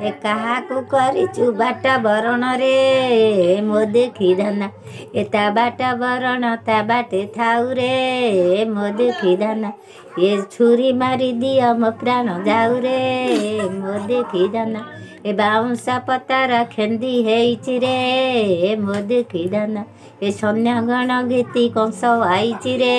ए काहाकू करिचु बाट बरण रे मो देखी धना ए ता बाट बरण ता बाटे थाउ रे मो देखी धना ए छुरी मारी दिया मो प्राण जाऊ रे मो देखी धना ए बाउंसा पतार खेंदी हेइची रे मो देखी धना ए सन्यागण गीति कंस आईची रे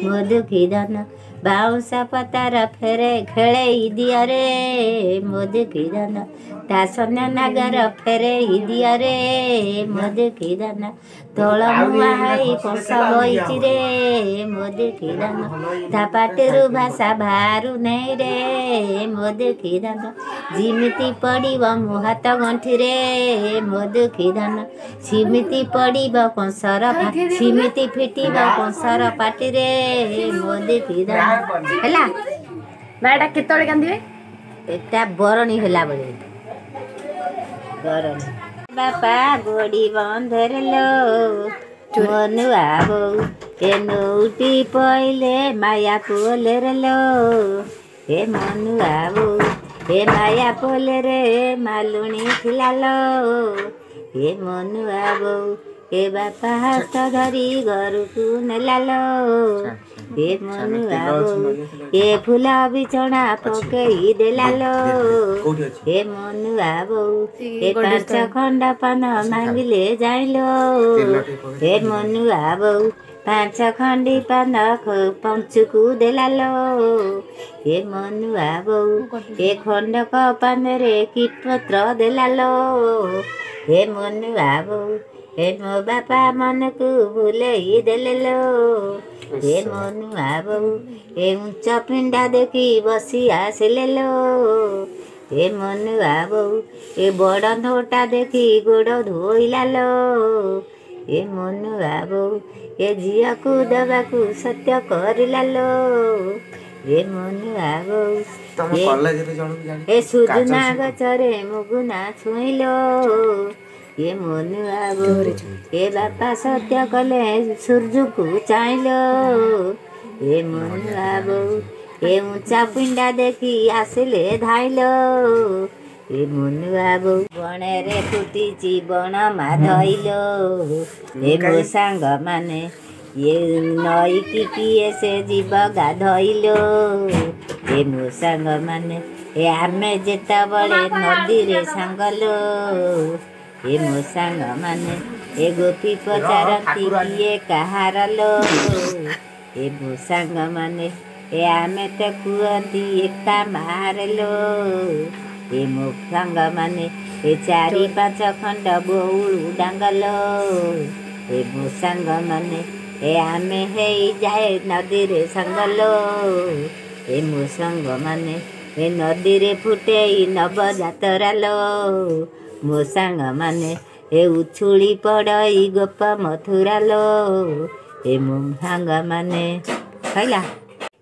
मो देखी धना बाउंसा पतार फेरे खेले दिया रे मो देखी धना ता सन्या नागर फेरे दिया रे मो देखी धना तोल मुआ हाई कंस बईची रे मो देखी धना ता पाटेरु भाषा बाहरु नहीं रे मो देखी धना जिमिति पड़िब मो हाथ गंठी रे मो देखी धना सिमिति पड़िब कंसर सिमिति फिटिब कंसर पाटी रे मो देखी धना हैला बाटा केतळे कांदिबे एटा बरणी हैला बळे बरणी बापा गोड़ी बंधर लो मनुआ बो ए नौटी पहिले माया पोले रे लो ए मनुआ बो ए माया पोले रे मालुणी थिला लो ए मनुआ बो ए बापा हाथ धरी घरकू नेला लो ए मनुआ बो ए फूला बिछଣା पकई देला लो ए मनुआ बो ए पांच खंड पान मांगिले जाइलो ए मनुआ बो पांच खंडी पान पंचकू देला लो ए मनुआ बो ए खंडक पान रे कीट पत्र देला लो ए मनुआ बो ए मो बापा मन को भूलई देले लो ए मनुआ बो ए उच्च पिंडा देखी बसी आसिले लो ए मनुआ बो ए बड़ धोटा देखी गोड़ धोइला लो ए मनुआ बो ए झिया को दबा को सत्य करला लो ए मनुआ बो ए सुदना गचरे मुगुना छुइलो ए मनुआ बो ए बापा सत्य कले सूर्य को चाइलो ए मनुआ बो ए ऊंचा पिंडा देखी आसिले धाइलो ए मनुआ बो बणे रे फुटीची बण माधइलो ए मो सांग माने ये नई की किए से जीव गाधइलो ए मो सांग माने ए आमे जेता बळे नदी रे सांगलो ए मो सांग माने ए गोपी पचारती किए कहार लो ए मो सांग माने ए आमे ते कुअंती एकता मारलो ए मो सांग माने ए चारि पांच खंड बौलू डांगलो ए मो सांग माने ए आमे हेई जाए नदी रे सांगलो ए मो सांग माने ए नदी रे फुटेई नव जातरा लो मो सांग माने ए उछुली पड़ई गोप मथुरा लो ए मो सांग माने कहला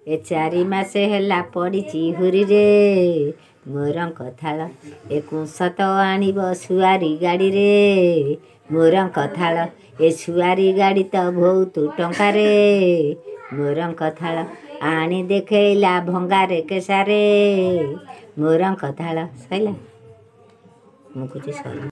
ए चारि मासे हेला पड़ीची हुरी रे मोर कथाल ए कुंसत आनिब सुआरी गाड़ी रे मोर कथाल ए सुआरी गाड़ी तो बहुत टंका रे मोर कथाल आनी देखैला भंगारे केसारे मोर कथाल सैला मुझे सर